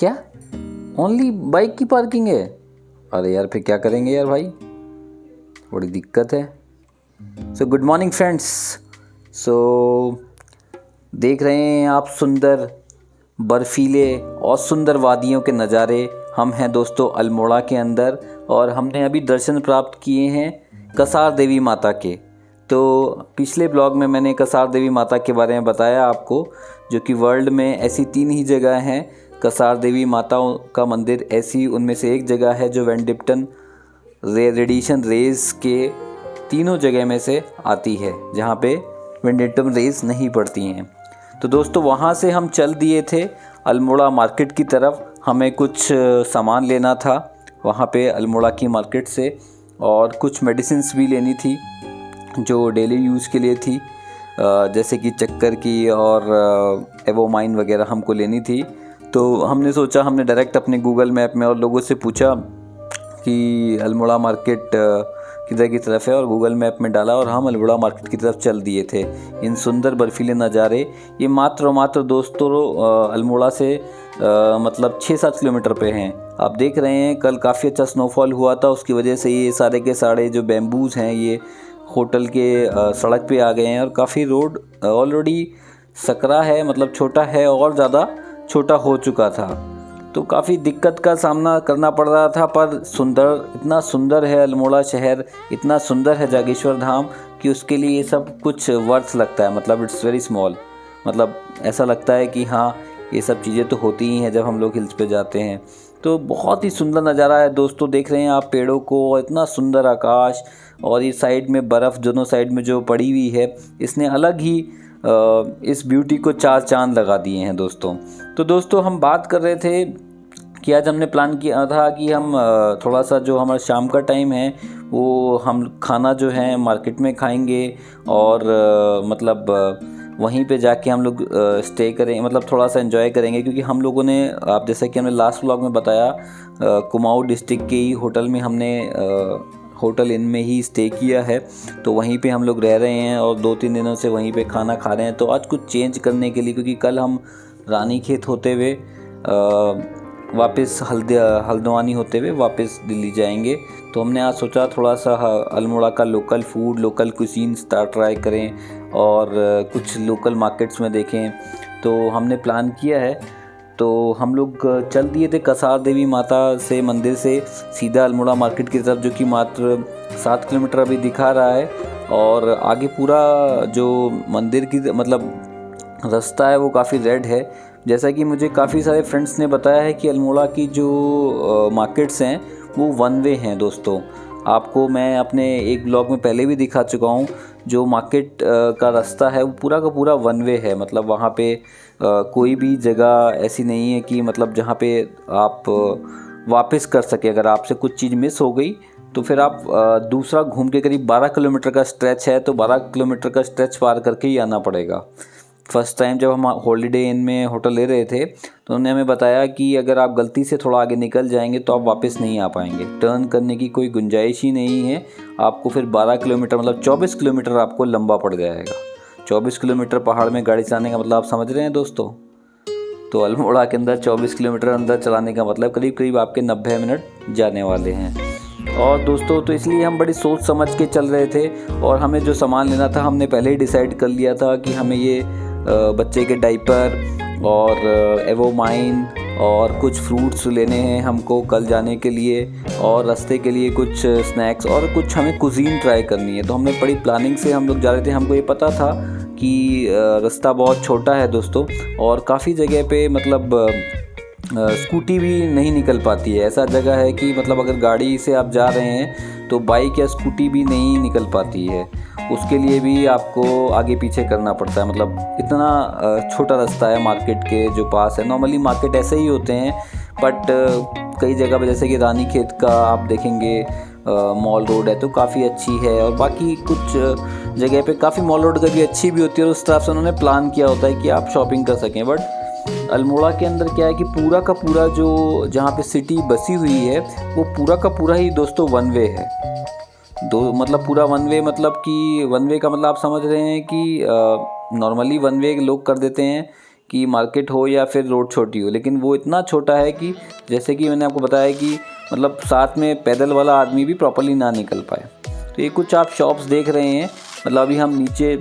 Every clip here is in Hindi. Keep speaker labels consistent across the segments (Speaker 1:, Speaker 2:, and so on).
Speaker 1: क्या ओनली बाइक की पार्किंग है? अरे यार फिर क्या करेंगे यार भाई, बड़ी दिक्कत है। So good morning friends. So देख रहे हैं आप सुंदर बर्फीले और सुंदर वादियों के नज़ारे। हम हैं दोस्तों अल्मोड़ा के अंदर और हमने अभी दर्शन प्राप्त किए हैं कसार देवी माता के। तो पिछले ब्लॉग में मैंने कसार देवी माता के बारे में बताया आपको, जो कि वर्ल्ड में ऐसी 3 ही जगह हैं कसार देवी माता का मंदिर। ऐसी उनमें से एक जगह है जो वेंडिप्टन रेडिएशन रेज के तीनों जगह में से आती है, जहाँ पे वेंडिप्टन रेज नहीं पड़ती हैं। तो दोस्तों वहाँ से हम चल दिए थे अल्मोड़ा मार्केट की तरफ। हमें कुछ सामान लेना था वहाँ पे अल्मोड़ा की मार्केट से, और कुछ मेडिसिन्स भी लेनी थी जो डेली यूज़ के लिए थी, जैसे कि चक्कर की और एवोमाइन वगैरह हमको लेनी थी। तो हमने सोचा, हमने डायरेक्ट अपने गूगल मैप में और लोगों से पूछा कि अल्मोड़ा मार्केट किधर की तरफ है, और गूगल मैप में डाला और हम अल्मोड़ा मार्केट की तरफ चल दिए थे। इन सुंदर बर्फीले नज़ारे ये मात्र दोस्तों अल्मोड़ा से मतलब 6-7 किलोमीटर पे हैं। आप देख रहे हैं कल काफ़ी अच्छा स्नोफॉल हुआ था, उसकी वजह से ये सारे के सारे जो बैम्बूज़ हैं ये होटल के सड़क पे आ गए हैं, और काफ़ी रोड ऑलरेडी सकरा है, मतलब छोटा है और ज़्यादा छोटा हो चुका था। तो काफ़ी दिक्कत का सामना करना पड़ रहा था, पर सुंदर, इतना सुंदर है अल्मोड़ा शहर, इतना सुंदर है जागेश्वर धाम कि उसके लिए ये सब कुछ वर्थ लगता है। मतलब इट्स वेरी स्मॉल, मतलब ऐसा लगता है कि हाँ ये सब चीज़ें तो होती ही हैं जब हम लोग हिल्स पे जाते हैं। तो बहुत ही सुंदर नज़ारा है दोस्तों, देख रहे हैं आप पेड़ों को, और इतना सुंदर आकाश, और ये साइड में बर्फ़ दोनों साइड में जो पड़ी हुई है, इसने अलग ही इस ब्यूटी को 4 चांद लगा दिए हैं दोस्तों। तो दोस्तों हम बात कर रहे थे कि आज हमने प्लान किया था कि हम थोड़ा सा जो हमारा शाम का टाइम है वो हम खाना जो है मार्केट में खाएंगे, और मतलब वहीं पे जाके हम लोग स्टे करें, मतलब थोड़ा सा एंजॉय करेंगे। क्योंकि हम लोगों ने, आप जैसा कि हमने लास्ट व्लॉग में बताया, कुमाऊं डिस्ट्रिक्ट के ही होटल में हमने होटल इन में ही स्टे किया है, तो वहीं पे हम लोग रह रहे हैं और 2-3 दिनों से वहीं पे खाना खा रहे हैं। तो आज कुछ चेंज करने के लिए, क्योंकि कल हम रानीखेत होते हुए वापस हल्द्वानी होते हुए वापस दिल्ली जाएंगे, तो हमने आज सोचा थोड़ा सा अल्मोड़ा का local food, local cuisine try करें और कुछ लोकल मार्केट्स में देखें। तो हमने प्लान किया है। तो हम लोग चल दिए थे कसार देवी माता से मंदिर से सीधा अल्मोड़ा मार्केट की तरफ, जो कि मात्र 7 किलोमीटर अभी दिखा रहा है। और आगे पूरा जो मंदिर की मतलब रास्ता है वो काफ़ी रेड है। जैसा कि मुझे काफ़ी सारे फ्रेंड्स ने बताया है कि अल्मोड़ा की जो मार्केट्स हैं वो 1 वे हैं दोस्तों। आपको मैं अपने एक ब्लॉग में पहले भी दिखा चुका हूँ, जो मार्केट का रास्ता है वो पूरा का पूरा 1 वे है। मतलब वहाँ पे कोई भी जगह ऐसी नहीं है कि मतलब जहाँ पे आप वापस कर सके। अगर आपसे कुछ चीज़ मिस हो गई तो फिर आप दूसरा घूम के, करीब 12 किलोमीटर का स्ट्रेच है, तो 12 किलोमीटर का स्ट्रेच पार करके ही आना पड़ेगा। फर्स्ट टाइम जब हम हॉलीडे इन में होटल ले रहे थे तो उन्होंने हमें बताया कि अगर आप गलती से थोड़ा आगे निकल जाएंगे तो आप वापस नहीं आ पाएंगे, टर्न करने की कोई गुंजाइश ही नहीं है। आपको फिर 12 किलोमीटर मतलब 24 किलोमीटर आपको लंबा पड़ जाएगा। 24 किलोमीटर पहाड़ में गाड़ी चलाने का मतलब आप समझ रहे हैं दोस्तों। तो अल्मोड़ा के अंदर 24 किलोमीटर अंदर चलाने का मतलब करीब करीब आपके 90 मिनट जाने वाले हैं। और दोस्तों तो इसलिए हम बड़ी सोच समझ के चल रहे थे, और हमें जो सामान लेना था हमने पहले ही डिसाइड कर लिया था कि हमें ये बच्चे के डाइपर और एवोमाइन और कुछ फ्रूट्स लेने हैं हमको कल जाने के लिए, और रास्ते के लिए कुछ स्नैक्स, और कुछ हमें कुजीन ट्राई करनी है। तो हमने बड़ी प्लानिंग से हम लोग जा रहे थे। हमको ये पता था कि रास्ता बहुत छोटा है दोस्तों, और काफ़ी जगह पे मतलब स्कूटी भी नहीं निकल पाती है। ऐसा जगह है कि मतलब अगर गाड़ी से आप जा रहे हैं तो बाइक या स्कूटी भी नहीं निकल पाती है, उसके लिए भी आपको आगे पीछे करना पड़ता है। मतलब इतना छोटा रास्ता है मार्केट के जो पास है। नॉर्मली मार्केट ऐसे ही होते हैं, बट कई जगह पे जैसे कि रानीखेत का आप देखेंगे मॉल रोड है तो काफ़ी अच्छी है, और बाकी कुछ जगह पे काफ़ी मॉल रोड का भी अच्छी भी होती है, और उस तरफ से उन्होंने प्लान किया होता है कि आप शॉपिंग कर सकें। बट अल्मोड़ा के अंदर क्या है कि पूरा का पूरा जो जहाँ पे सिटी बसी हुई है वो पूरा का पूरा ही दोस्तों 1 वे है। मतलब पूरा 1 वे, मतलब कि 1 वे का मतलब आप समझ रहे हैं कि नॉर्मली 1 वे लोग कर देते हैं कि मार्केट हो या फिर रोड छोटी हो, लेकिन वो इतना छोटा है कि जैसे कि मैंने आपको बताया कि मतलब साथ में पैदल वाला आदमी भी प्रॉपर्ली ना निकल पाए। तो ये कुछ आप शॉप्स देख रहे हैं। मतलब अभी हम नीचे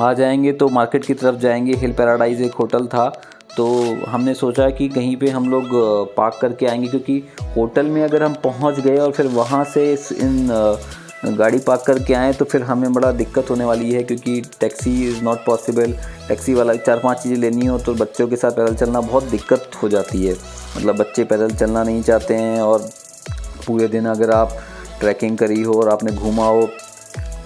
Speaker 1: आ जाएंगे तो मार्केट की तरफ जाएंगे। हिल पैराडाइज एक होटल था, तो हमने सोचा कि कहीं पे हम लोग पार्क करके आएंगे, क्योंकि होटल में अगर हम पहुंच गए और फिर वहां से इन गाड़ी पार्क करके आएँ तो फिर हमें बड़ा दिक्कत होने वाली है, क्योंकि taxi is not possible. Taxi वाला 4-5 चीज़ें लेनी हो तो बच्चों के साथ पैदल चलना बहुत दिक्कत हो जाती है। मतलब बच्चे पैदल चलना नहीं चाहते हैं, और पूरे दिन अगर आप ट्रैकिंग करी हो और आपने घूमा हो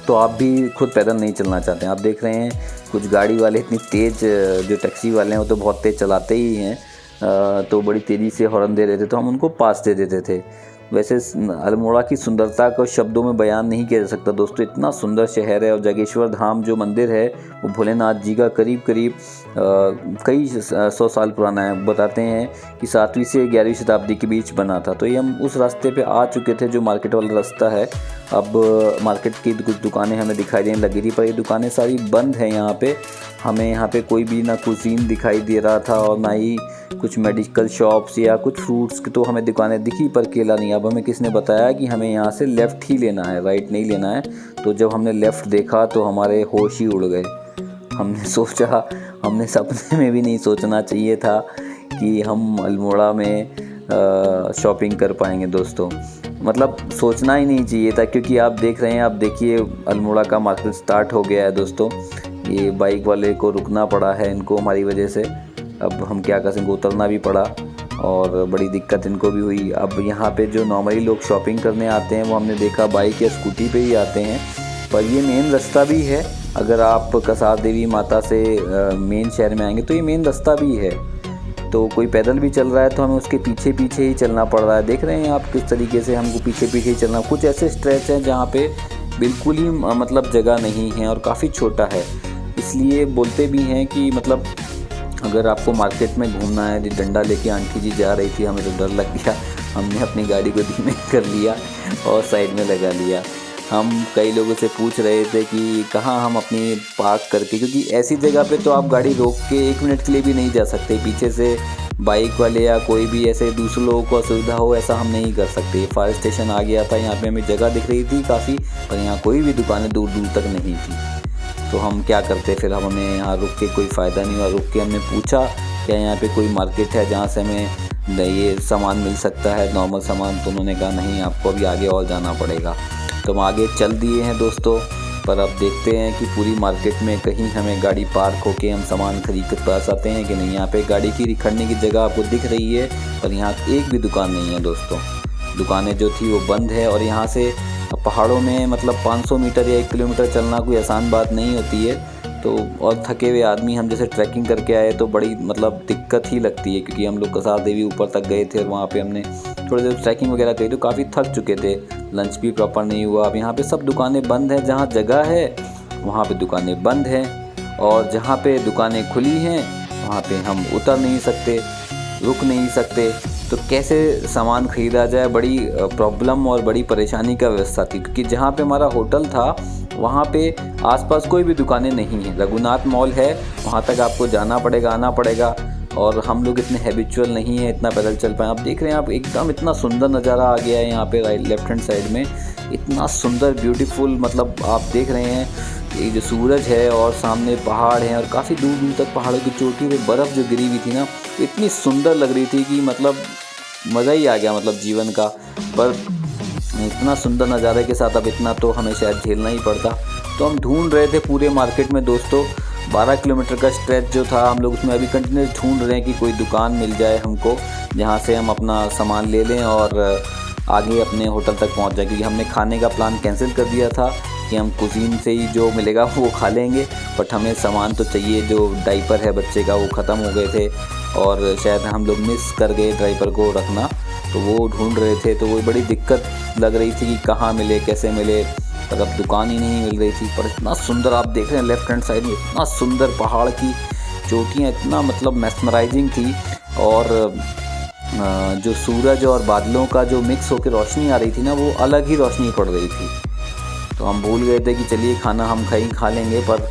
Speaker 1: तो आप भी खुद पैदल नहीं चलना चाहते हैं। आप देख रहे हैं कुछ गाड़ी वाले इतनी तेज़, जो टैक्सी वाले हैं वो तो बहुत तेज़ चलाते ही हैं, तो बड़ी तेज़ी से हॉर्न दे रहे थे, तो हम उनको पास दे देते थे। वैसे अल्मोड़ा की सुंदरता को शब्दों में बयान नहीं किया जा सकता दोस्तों। इतना सुंदर शहर है, और जागेश्वर धाम जो मंदिर है वो भोलेनाथ जी का करीब कई 100 साल पुराना है। बताते हैं कि 7वीं से 11वीं शताब्दी के बीच बना था। तो ये हम उस रास्ते पे आ चुके थे जो मार्केट वाला रास्ता है। अब मार्केट की कुछ दुकानें हमें दिखाई देने लगी थी, पर ये दुकानें सारी बंद हैं यहाँ पे। हमें यहाँ पे कोई भी ना कुजीन दिखाई दे रहा था, और ना ही कुछ मेडिकल शॉप्स या कुछ फ्रूट्स की तो हमें दुकानें दिखी, पर केला नहीं। अब हमें किसने बताया कि हमें यहाँ से लेफ़्ट ही लेना है, राइट नहीं लेना है। तो जब हमने लेफ़्ट देखा तो हमारे होश ही उड़ गए। हमने सोचा, हमने सपने में भी नहीं सोचना चाहिए था कि हम अल्मोड़ा में शॉपिंग कर पाएंगे दोस्तों। मतलब सोचना ही नहीं चाहिए था, क्योंकि आप देख रहे हैं, आप देखिए अल्मोड़ा का मार्केट स्टार्ट हो गया है दोस्तों। ये बाइक वाले को रुकना पड़ा है इनको हमारी वजह से। अब हम क्या कर सकते, उतरना भी पड़ा और बड़ी दिक्कत इनको भी हुई। अब यहाँ पे जो नॉर्मली लोग शॉपिंग करने आते हैं वो हमने देखा बाइक या स्कूटी पे ही आते हैं, पर ये मेन रास्ता भी है। अगर आप कसार देवी माता से मेन शहर में आएंगे तो ये मेन रास्ता भी है। तो कोई पैदल भी चल रहा है तो हमें उसके पीछे पीछे ही चलना पड़ रहा है। देख रहे हैं आप किस तरीके से हमको पीछे पीछे ही चलना। कुछ ऐसे स्ट्रेच हैं जहाँ पे बिल्कुल ही मतलब जगह नहीं है और काफ़ी छोटा है। इसलिए बोलते भी हैं कि मतलब अगर आपको मार्केट में घूमना है। डंडा लेके आंटी जी जा रही थी, हमें तो डर लग गया। हमने अपनी गाड़ी को धीमे कर लिया और साइड में लगा लिया। हम कई लोगों से पूछ रहे थे कि कहाँ हम अपनी पार्क करके, क्योंकि ऐसी जगह पे तो आप गाड़ी रोक के 1 मिनट के लिए भी नहीं जा सकते। पीछे से बाइक वाले या कोई भी ऐसे दूसरे लोगों को असुविधा हो, ऐसा हम नहीं कर सकते। फायर स्टेशन आ गया था, यहाँ पे हमें जगह दिख रही थी काफ़ी, पर यहाँ कोई भी दुकानें दूर दूर तक नहीं थी। तो हम क्या करते, फिर हमें यहाँ रुक के कोई फ़ायदा नहीं हुआ। रुक के हमने पूछा क्या यहाँ पे कोई मार्केट है जहाँ से हमें ये सामान मिल सकता है, नॉर्मल सामान। तो उन्होंने कहा नहीं, आपको अभी आगे और जाना पड़ेगा। तो हम आगे चल दिए हैं दोस्तों, पर अब देखते हैं कि पूरी मार्केट में कहीं हमें गाड़ी पार्क होके हम सामान खरीद कर पास आते हैं कि नहीं। यहाँ पे गाड़ी की खड़ने की जगह आपको दिख रही है, पर यहाँ एक भी दुकान नहीं है दोस्तों। दुकानें जो थी वो बंद है, और यहाँ से पहाड़ों में मतलब 500 मीटर या 1 किलोमीटर चलना कोई आसान बात नहीं होती है। तो और थके हुए आदमी हम जैसे ट्रैकिंग करके आए तो बड़ी मतलब दिक्कत ही लगती है, क्योंकि हम लोग कसार देवी ऊपर तक गए थे और वहाँ पे हमने थोड़ी देर ट्रैकिंग वगैरह करी तो काफ़ी थक चुके थे। लंच भी प्रॉपर नहीं हुआ। अब यहाँ पे सब दुकानें बंद हैं, जहाँ जगह है वहाँ पे दुकानें बंद हैं, और जहाँ पे दुकानें खुली हैं वहाँ पे हम उतर नहीं सकते, रुक नहीं सकते। तो कैसे सामान ख़रीदा जाए, बड़ी प्रॉब्लम और बड़ी परेशानी का व्यवस्था थी। क्योंकि जहाँ पे हमारा होटल था वहाँ पे आसपास कोई भी दुकानें नहीं है। रघुनाथ मॉल है, वहाँ तक आपको जाना पड़ेगा, आना पड़ेगा, और हम लोग इतने हैबिचुअल नहीं है इतना पैदल चल पाए। आप देख रहे हैं, आप एकदम इतना सुंदर नज़ारा आ गया है यहाँ पे राइट लेफ्ट हैंड साइड में, इतना सुंदर ब्यूटीफुल। मतलब आप देख रहे हैं ये जो सूरज है और सामने पहाड़ हैं, और काफ़ी दूर दूर तक पहाड़ों की चोटी पे बर्फ़ जो गिरी हुई थी ना, इतनी सुंदर लग रही थी कि मतलब मज़ा ही आ गया मतलब जीवन का। पर इतना सुंदर नज़ारे के साथ अब इतना तो हमें शायद झेलना ही पड़ता। तो हम ढूंढ रहे थे पूरे मार्केट में दोस्तों, 12 किलोमीटर का स्ट्रेच जो था हम लोग उसमें अभी कंटिन्यूस ढूंढ रहे हैं कि कोई दुकान मिल जाए हमको जहाँ से हम अपना सामान ले लें और आगे अपने होटल तक पहुँच जाए। क्योंकि हमने खाने का प्लान कैंसिल कर दिया था कि हम कुजीन से ही जो मिलेगा वो खा लेंगे, बट हमें सामान तो चाहिए। जो डाइपर है बच्चे का वो ख़त्म हो गए थे, और शायद हम लोग मिस कर गए डाइपर को रखना, तो वो ढूंढ रहे थे। तो वो बड़ी दिक्कत लग रही थी कि कहाँ मिले, कैसे मिले, पर अब दुकान ही नहीं मिल रही थी। पर इतना सुंदर आप देख रहे हैं लेफ्ट हैंड साइड में, इतना सुंदर पहाड़ की चोटियाँ, इतना मतलब मैस्मराइजिंग थी। और जो सूरज और बादलों का जो मिक्स होकर रोशनी आ रही थी ना, वो अलग ही रोशनी पड़ रही थी। तो हम भूल गए थे कि चलिए खाना हम खा लेंगे, पर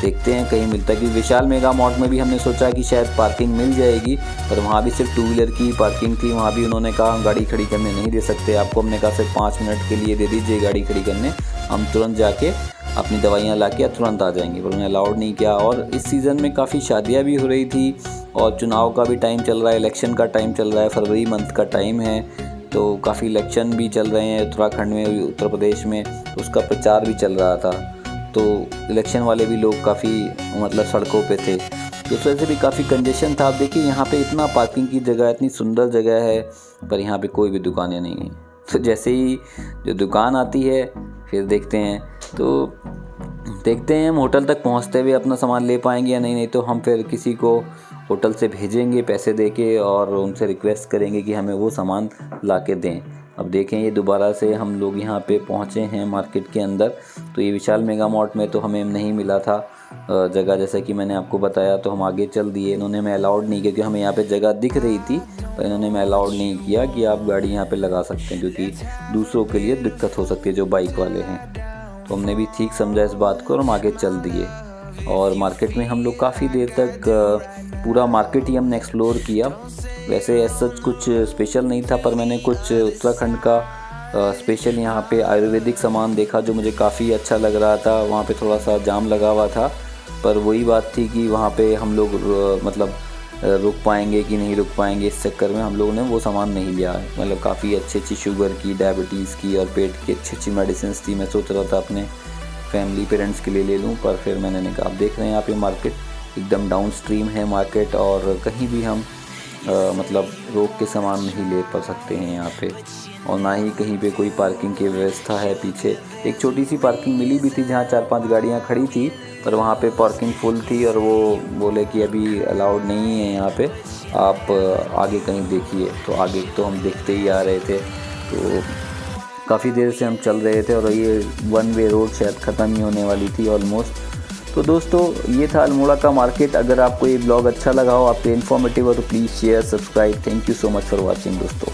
Speaker 1: देखते हैं कहीं मिलता है। कि विशाल मेगा मार्ट में भी हमने सोचा कि शायद पार्किंग मिल जाएगी, पर वहाँ भी सिर्फ 2 व्हीलर की पार्किंग थी। वहाँ भी उन्होंने कहा हम गाड़ी खड़ी करने नहीं दे सकते आपको। हमने कहा सिर्फ 5 मिनट के लिए दे दीजिए गाड़ी खड़ी करने, हम तुरंत जाके अपनी दवाइयाँ ला के तुरंत आ जाएंगे, पर उन्हें अलाउड नहीं किया। और इस सीज़न में काफ़ी शादियाँ भी हो रही थी और चुनाव का भी टाइम चल रहा है, इलेक्शन का टाइम चल रहा है, फरवरी मंथ का टाइम है, तो काफ़ी इलेक्शन भी चल रहे हैं उत्तराखंड में, उत्तर प्रदेश में, उसका प्रचार भी चल रहा था। तो इलेक्शन वाले भी लोग काफ़ी मतलब सड़कों पे थे, तो उस वजह से भी काफ़ी कंजेशन था। आप देखिए यहाँ पे इतना पार्किंग की जगह, इतनी सुंदर जगह है, पर यहाँ पे कोई भी दुकानें नहीं हैं। तो जैसे ही जो दुकान आती है फिर देखते हैं हम होटल तक पहुँचते हुए अपना सामान ले पाएंगे या नहीं तो हम फिर किसी को होटल से भेजेंगे पैसे देके और उनसे रिक्वेस्ट करेंगे कि हमें वो सामान ला के दें। अब देखें ये दोबारा से हम लोग यहाँ पे पहुँचे हैं मार्केट के अंदर। तो ये विशाल मेगा मार्ट में तो हमें नहीं मिला था जगह, जैसा कि मैंने आपको बताया, तो हम आगे चल दिए। इन्होंने हमें अलाउड नहीं किया, क्योंकि हमें यहाँ पे जगह दिख रही थी, पर इन्होंने हमें अलाउड नहीं किया कि आप गाड़ी यहाँ पे लगा सकते हैं, क्योंकि दूसरों के लिए दिक्कत हो सकती है जो बाइक वाले हैं। तो हमने भी ठीक समझा इस बात को और हम आगे चल दिए। और मार्केट में हम लोग काफ़ी देर तक पूरा मार्केट ही हमने एक्सप्लोर किया। वैसे ऐसा कुछ स्पेशल नहीं था, पर मैंने कुछ उत्तराखंड का स्पेशल यहाँ पे आयुर्वेदिक सामान देखा जो मुझे काफ़ी अच्छा लग रहा था। वहाँ पे थोड़ा सा जाम लगा हुआ था, पर वही बात थी कि वहाँ पे हम लोग मतलब रुक पाएंगे कि नहीं रुक पाएंगे, इस चक्कर में हम लोगों ने वो सामान नहीं लिया। मतलब काफ़ी अच्छी शुगर की, डायबिटीज़ की और पेट की अच्छी मेडिसिन थी। मैं सोच रहा था अपने फैमिली पेरेंट्स के लिए ले लूँ, पर फिर मैंने नहीं कहा। आप देख रहे हैं यहाँ पे मार्केट एकदम डाउन स्ट्रीम है मार्केट, और कहीं भी हम मतलब रोक के सामान नहीं ले पा सकते हैं यहाँ पे, और ना ही कहीं पे कोई पार्किंग की व्यवस्था है। पीछे एक छोटी सी पार्किंग मिली भी थी जहाँ 4-5 गाड़ियाँ खड़ी थी, पर वहाँ पे पार्किंग फुल थी और वो बोले कि अभी अलाउड नहीं है यहाँ पे, आप आगे कहीं देखिए। तो आगे तो हम देखते ही आ रहे थे, तो काफ़ी देर से हम चल रहे थे और ये 1 वे रोड शायद ख़त्म ही होने वाली थी ऑलमोस्ट। तो दोस्तों ये था अल्मोड़ा का मार्केट। अगर आपको ये ब्लॉग अच्छा लगा हो, आपको इन्फॉर्मेटिव हो, तो please share, subscribe. Thank you so much for watching दोस्तों।